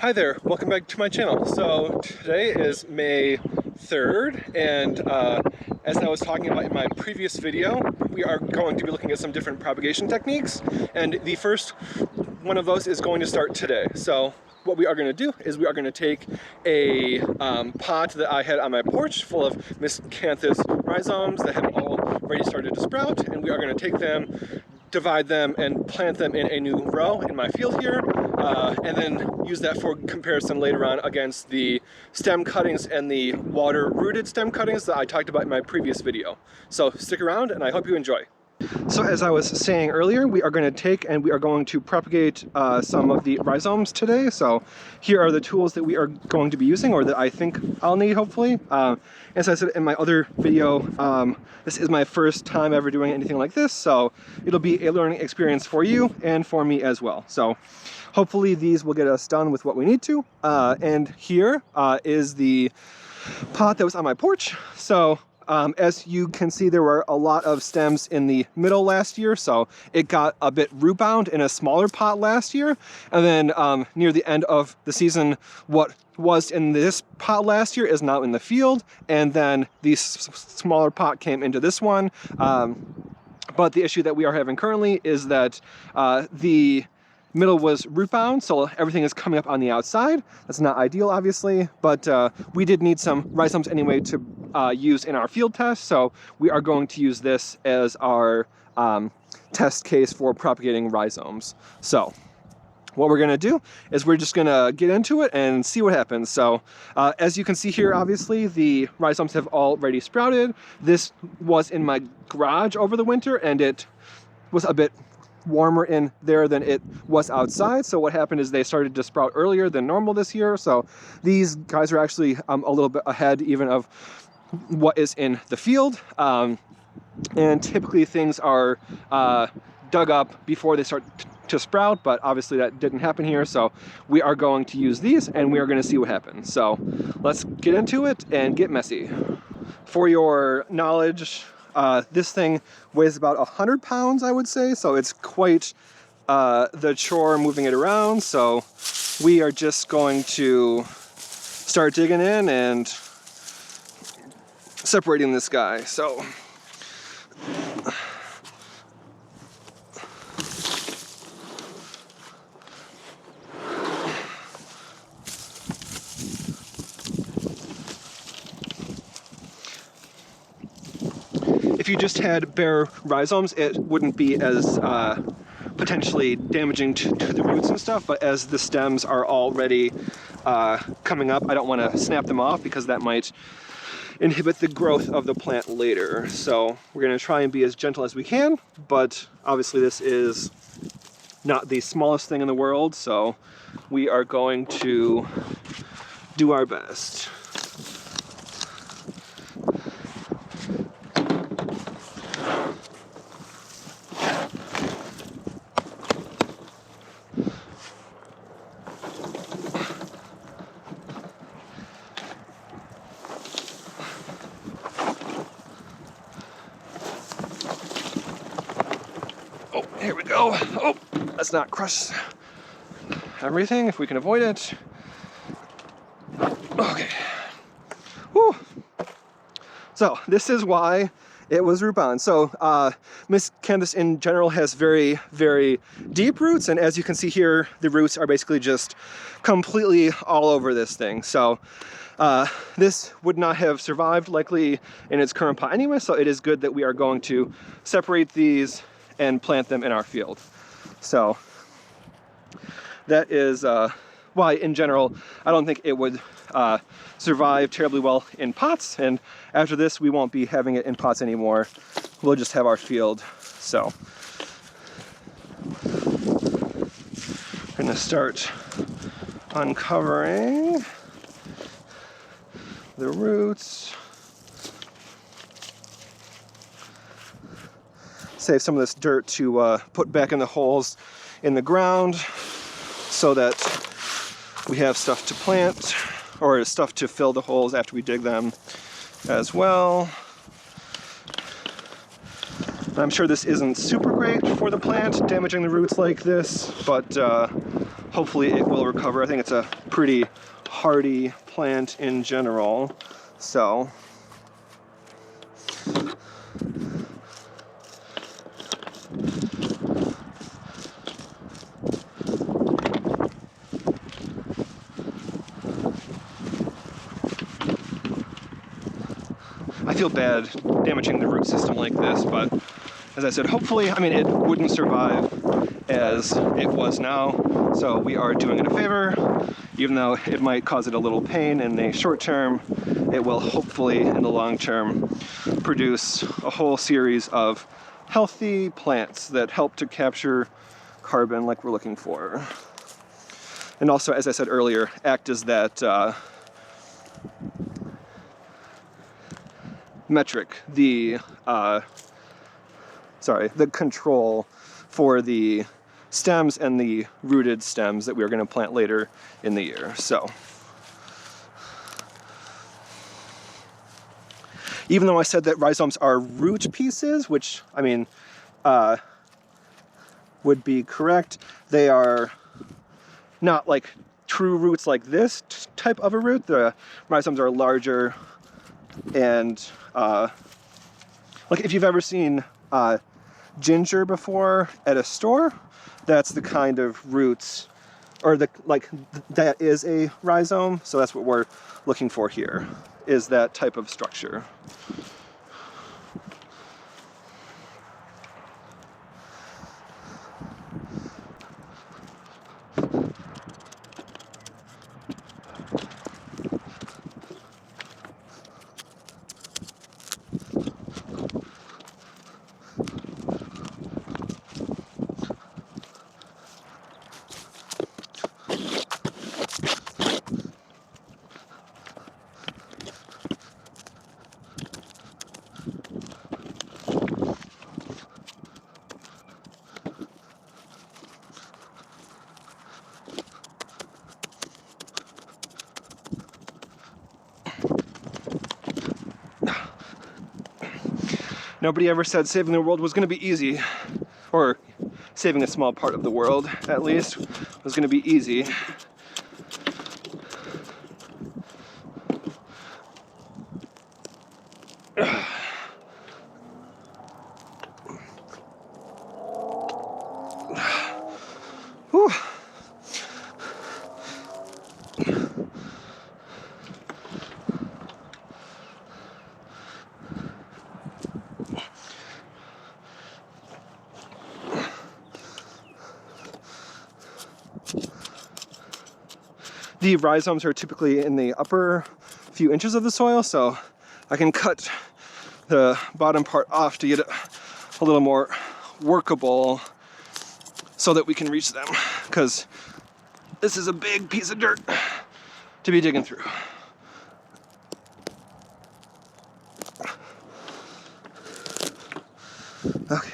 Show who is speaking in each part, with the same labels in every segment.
Speaker 1: Hi there, welcome back to my channel. So today is May 3rd, and as I was talking about in my previous video, we are going to be looking at some different propagation techniques, and the first one of those is going to start today. So what we are going to do is we are going to take a pot that I had on my porch full of Miscanthus rhizomes that have already started to sprout, and we are going to take them, divide them, and plant them in a new row in my field here, and then use that for comparison later on against the stem cuttings and the water-rooted stem cuttings that I talked about in my previous video. So stick around and I hope you enjoy. So as I was saying earlier, we are going to take and we are going to propagate some of the rhizomes today. So here are the tools that we are going to be using, or that I think I'll need, hopefully. As I said in my other video, this is my first time ever doing anything like this, so it'll be a learning experience for you and for me as well. So hopefully these will get us done with what we need to. And here is the pot that was on my porch. So as you can see, there were a lot of stems in the middle last year, so it got a bit root bound in a smaller pot last year. And then near the end of the season, what was in this pot last year is now in the field, and then the smaller pot came into this one. But the issue that we are having currently is that the middle was root bound, so everything is coming up on the outside. That's not ideal, obviously, but we did need some rhizomes anyway to use in our field test, so we are going to use this as our test case for propagating rhizomes. So what we're going to do is we're just going to get into it and see what happens. So as you can see here, obviously the rhizomes have already sprouted. This was in my garage over the winter, and it was a bit warmer in there than it was outside. So what happened is they started to sprout earlier than normal this year. So these guys are actually a little bit ahead even of what is in the field. And typically things are dug up before they start to sprout, but obviously that didn't happen here. So we are going to use these and we are going to see what happens. So let's get into it and get messy. For your knowledge, this thing weighs about 100 pounds, I would say, so it's quite the chore moving it around. So we are just going to start digging in and separating this guy. So if you just had bare rhizomes, it wouldn't be as potentially damaging to the roots and stuff, but as the stems are already coming up, I don't want to snap them off because that might inhibit the growth of the plant later. So we're going to try and be as gentle as we can, but obviously this is not the smallest thing in the world, so we are going to do our best. Oh, here we go. Oh, let's not crush everything if we can avoid it. Okay. Whew. So this is why it was root bound. So Miscanthus in general has very, very deep roots, and as you can see here, the roots are basically just completely all over this thing. So this would not have survived likely in its current pot anyway, so it is good that we are going to separate these and plant them in our field. So that is why in general I don't think it would survive terribly well in pots, and after this we won't be having it in pots anymore. We'll just have our field. So we're gonna start uncovering the roots. Save some of this dirt to put back in the holes in the ground so that we have stuff to plant, or stuff to fill the holes after we dig them as well. I'm sure this isn't super great for the plant, damaging the roots like this, but hopefully it will recover. I think it's a pretty hardy plant in general, so. I feel bad damaging the root system like this, but as I said, hopefully, I mean, it wouldn't survive as it was now, so we are doing it a favor. Even though it might cause it a little pain in the short term, it will hopefully, in the long term, produce a whole series of healthy plants that help to capture carbon like we're looking for. And also, as I said earlier, act as that metric, the control for the stems and the rooted stems that we are going to plant later in the year. So, even though I said that rhizomes are root pieces, which, I mean, would be correct, they are not like true roots like this type of a root. The rhizomes are larger, and like if you've ever seen ginger before at a store, that's the kind of roots, or that is a rhizome. So that's what we're looking for here, is that type of structure. Nobody ever said saving the world was going to be easy, or saving a small part of the world, at least, was going to be easy. Whew. The rhizomes are typically in the upper few inches of the soil, so I can cut the bottom part off to get it a little more workable so that we can reach them, because this is a big piece of dirt to be digging through. Okay.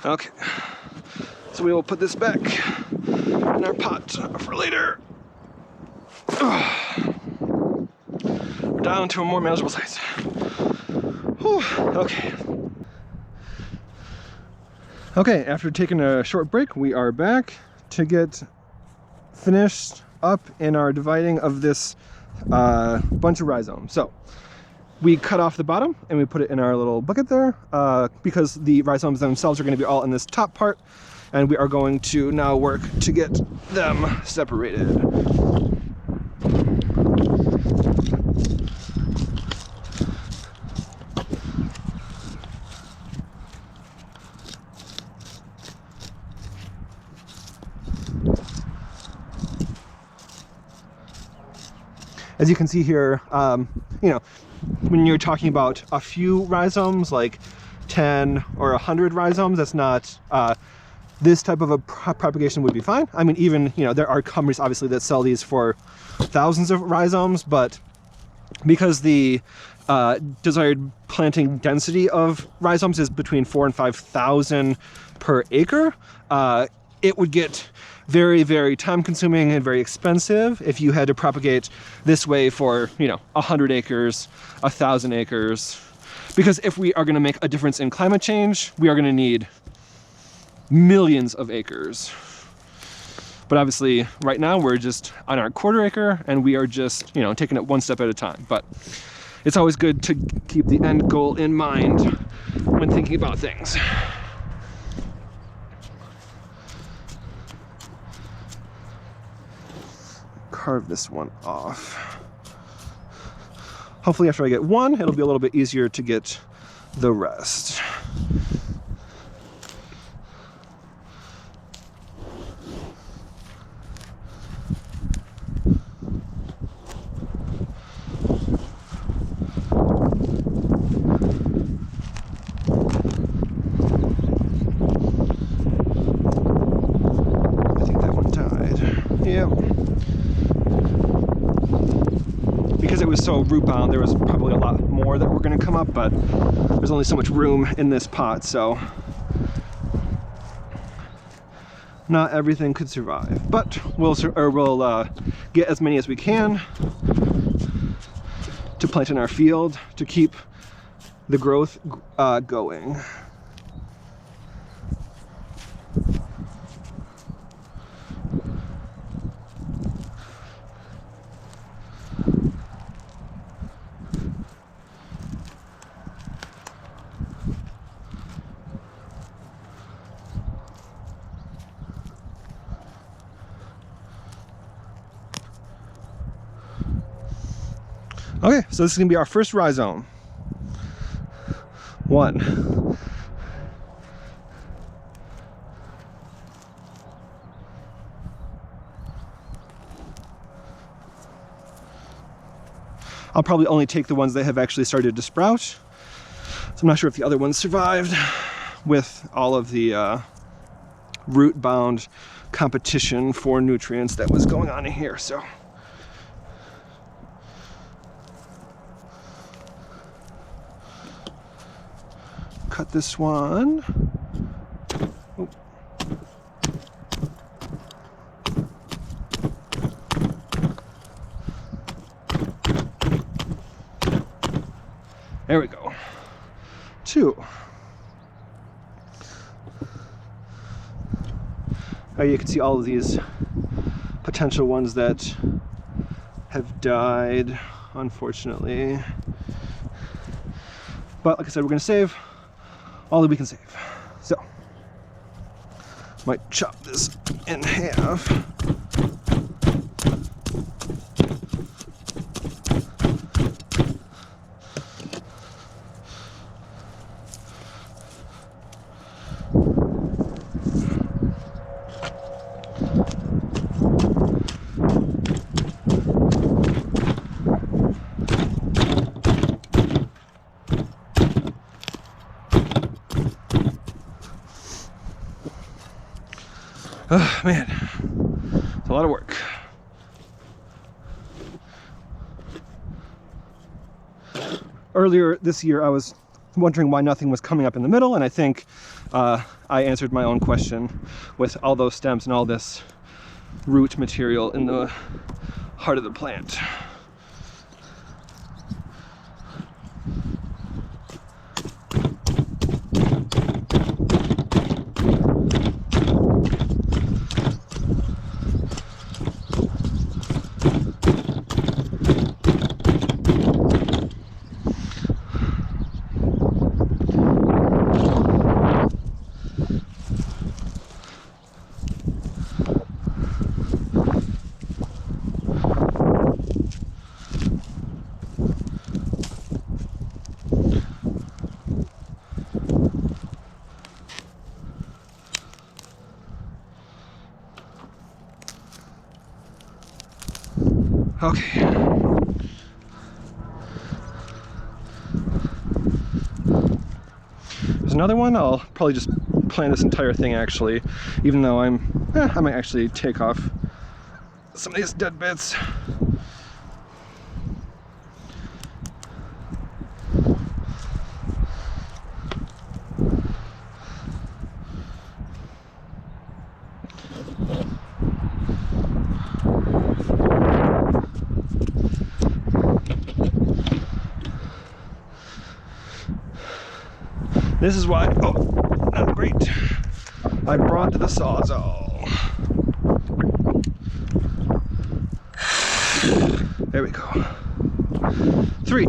Speaker 1: Okay, so we will put this back in our pot for later. We're down to a more manageable size. Whew. Okay. Okay, after taking a short break, we are back to get finished up in our dividing of this bunch of rhizomes. So, we cut off the bottom and we put it in our little bucket there because the rhizomes themselves are going to be all in this top part, and we are going to now work to get them separated. As you can see here, you know, when you're talking about a few rhizomes, like 10 or 100 rhizomes, that's not this type of a propagation would be fine. I mean, even, you know, there are companies obviously that sell these for thousands of rhizomes, but because the desired planting density of rhizomes is between 4,000 and 5,000 per acre, it would get very, very time consuming and very expensive if you had to propagate this way for, you know, 100 acres, 1,000 acres. Because if we are going to make a difference in climate change, we are going to need millions of acres. But obviously right now we're just on our quarter acre and we are just, you know, taking it one step at a time. But it's always good to keep the end goal in mind when thinking about things. Carve this one off. Hopefully after I get one, it'll be a little bit easier to get the rest. Because it was so root bound, there was probably a lot more that were going to come up, but there's only so much room in this pot, so not everything could survive. But we'll get as many as we can to plant in our field to keep the growth going. Okay, so this is gonna be our first rhizome. One. I'll probably only take the ones that have actually started to sprout. So I'm not sure if the other ones survived with all of the root-bound competition for nutrients that was going on in here, so. Cut this one. Oh. There we go. Two. You can see all of these potential ones that have died, unfortunately. But like I said, we're going to save all that we can save. So, might chop this in half. Oh, man, it's a lot of work. Earlier this year, I was wondering why nothing was coming up in the middle, and I think I answered my own question with all those stems and all this root material in the heart of the plant. Okay. There's another one. I'll probably just plant this entire thing actually, even though I might actually take off some of these dead bits. This is why, oh, not great. I brought the Sawzall. There we go. 3.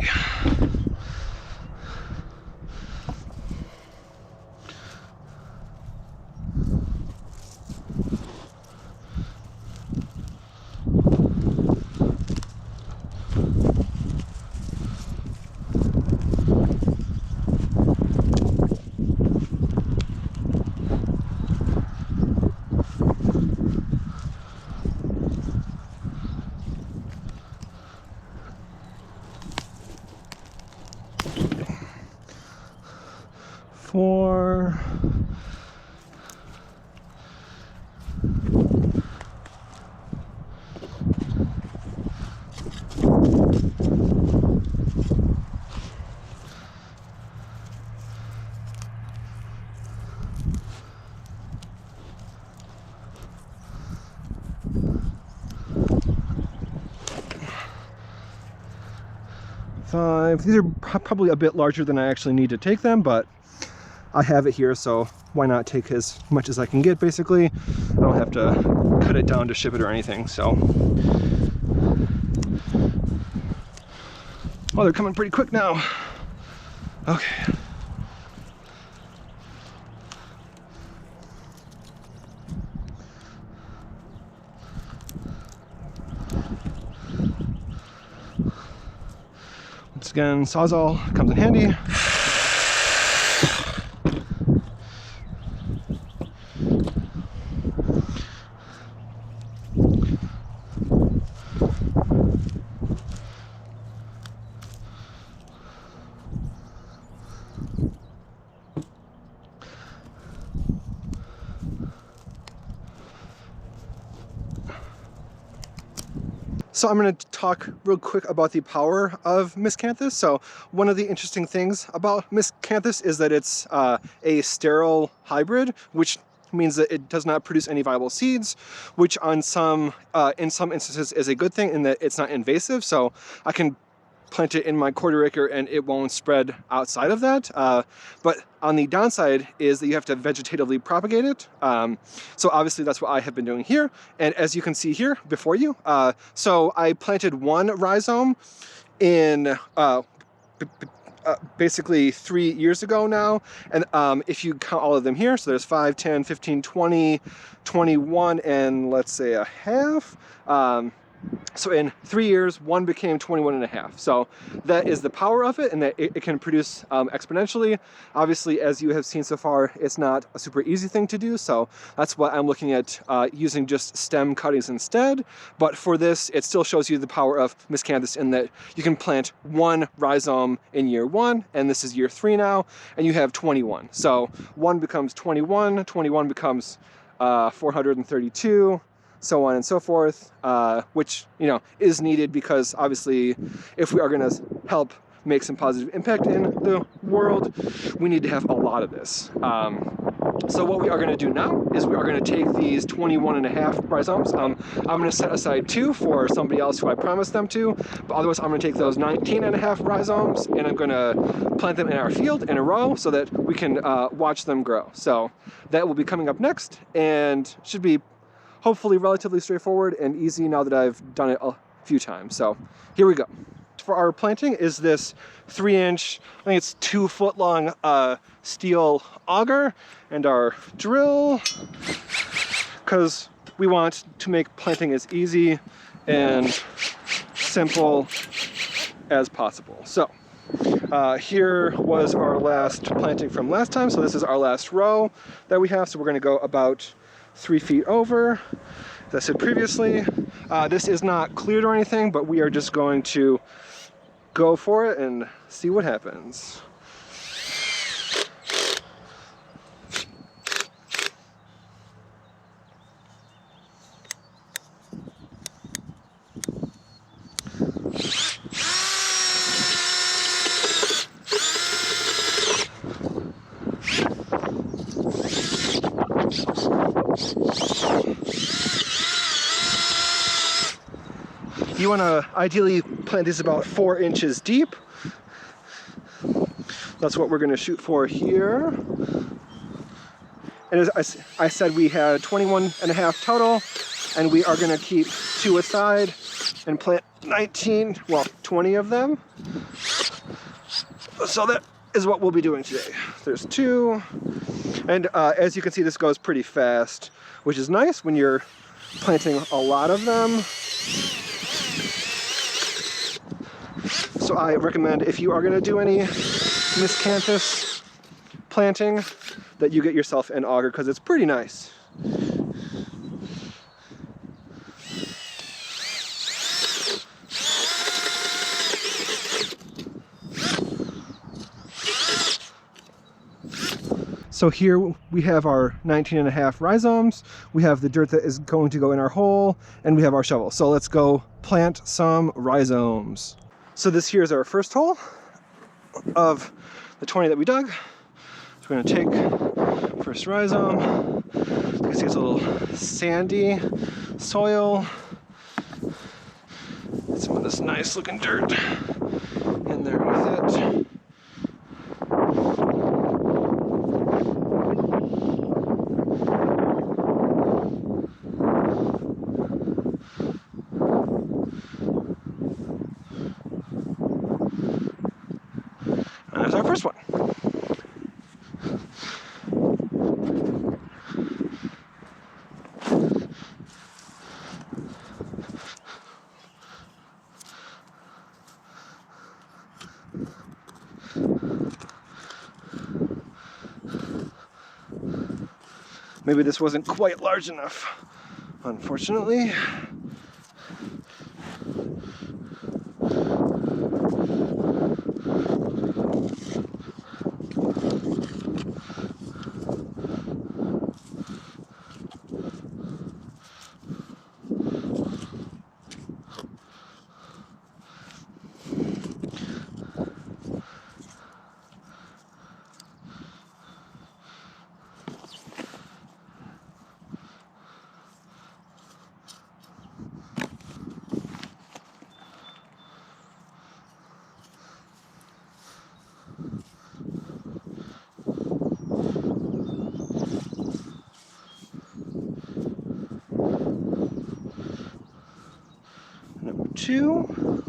Speaker 1: 4. 5. These are probably a bit larger than I actually need to take them, but I have it here, so why not take as much as I can get, basically. I don't have to cut it down to ship it or anything, so. Oh, they're coming pretty quick now. Okay. Once again, Sawzall comes in handy. So I'm going to talk real quick about the power of Miscanthus. So one of the interesting things about Miscanthus is that it's a sterile hybrid, which means that it does not produce any viable seeds, which in some instances is a good thing in that it's not invasive. So I can plant it in my quarter acre and it won't spread outside of that. But on the downside is that you have to vegetatively propagate it. So obviously that's what I have been doing here. And as you can see here before you, so I planted one rhizome in basically 3 years ago now. And if you count all of them here, so there's 5, 10, 15, 20, 21, and let's say a half. So in 3 years, one became 21 and a half. So that is the power of it, and that it can produce exponentially. Obviously, as you have seen so far, it's not a super easy thing to do. So that's why I'm looking at using just stem cuttings instead. But for this, it still shows you the power of Miscanthus in that you can plant one rhizome in year 1, and this is year 3 now, and you have 21. So 1 becomes 21, 21 becomes 432, so on and so forth, which, you know, is needed because obviously if we are going to help make some positive impact in the world, we need to have a lot of this. So what we are going to do now is we are going to take these 21 and a half rhizomes. I'm going to set aside 2 for somebody else who I promised them to, but otherwise I'm going to take those 19 and a half rhizomes and I'm going to plant them in our field in a row so that we can watch them grow. So that will be coming up next and should be hopefully relatively straightforward and easy now that I've done it a few times. So here we go. For our planting is this 3-inch, I think it's 2 foot long steel auger and our drill, because we want to make planting as easy and simple as possible. So here was our last planting from last time. So this is our last row that we have. So we're going to go about 3 feet over, as I said previously. This is not cleared or anything, but we are just going to go for it and see what happens. want to ideally plant these about 4 inches deep. That's what we're going to shoot for here. And as I said, we had 21.5 total, and we are going to keep 2 aside and plant 20 of them. So that is what we'll be doing today. There's 2, and as you can see, this goes pretty fast, which is nice when you're planting a lot of them. So I recommend, if you are going to do any Miscanthus planting, that you get yourself an auger, because it's pretty nice. So here we have our 19.5 rhizomes, we have the dirt that is going to go in our hole, and we have our shovel. So let's go plant some rhizomes. So this here is our first hole of the 20 that we dug. So we're going to take first rhizome. You can see it's a little sandy soil. Get some of this nice looking dirt in there with it. And there's our first one. Maybe this wasn't quite large enough, unfortunately. Number 2.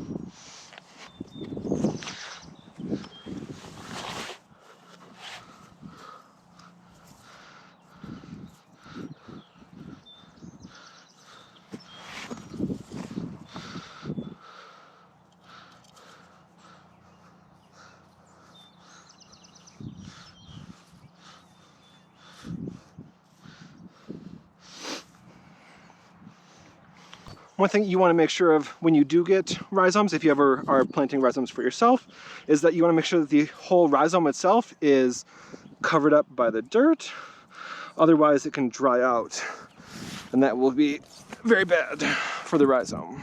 Speaker 1: One thing you want to make sure of when you do get rhizomes, if you ever are planting rhizomes for yourself, is that you want to make sure that the whole rhizome itself is covered up by the dirt. Otherwise it can dry out, and that will be very bad for the rhizome.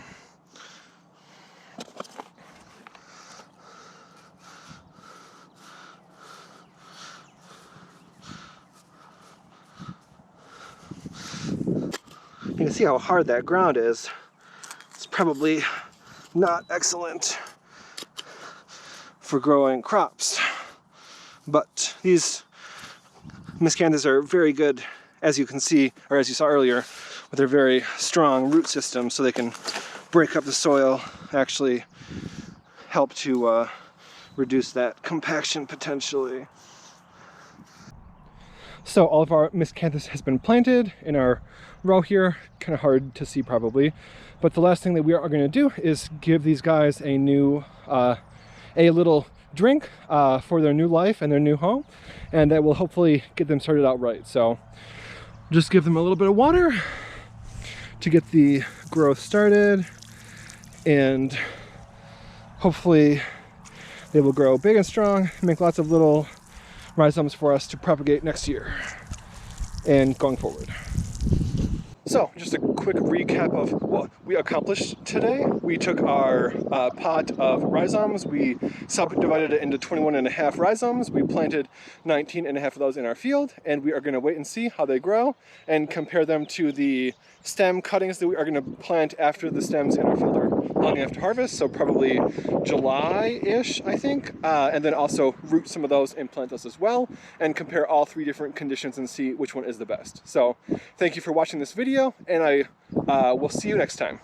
Speaker 1: You can see how hard that ground is. It's probably not excellent for growing crops, but these Miscanthus are very good, as you can see, or as you saw earlier, with their very strong root system, so they can break up the soil, actually help to reduce that compaction potentially. So all of our Miscanthus has been planted in our row here. Kind of hard to see probably, but the last thing that we are going to do is give these guys a new, a little drink for their new life and their new home, and that will hopefully get them started out right. So just give them a little bit of water to get the growth started, and hopefully they will grow big and strong, make lots of little rhizomes for us to propagate next year and going forward. So, just a quick recap of what we accomplished today. We took our pot of rhizomes, we subdivided it into 21.5 rhizomes, we planted 19.5 of those in our field, and we are going to wait and see how they grow and compare them to the stem cuttings that we are going to plant after the stems in our field are long enough to harvest, so probably July-ish, I think, and then also root some of those and plant those as well, and compare all 3 different conditions and see which one is the best. So, thank you for watching this video, and I will see you next time.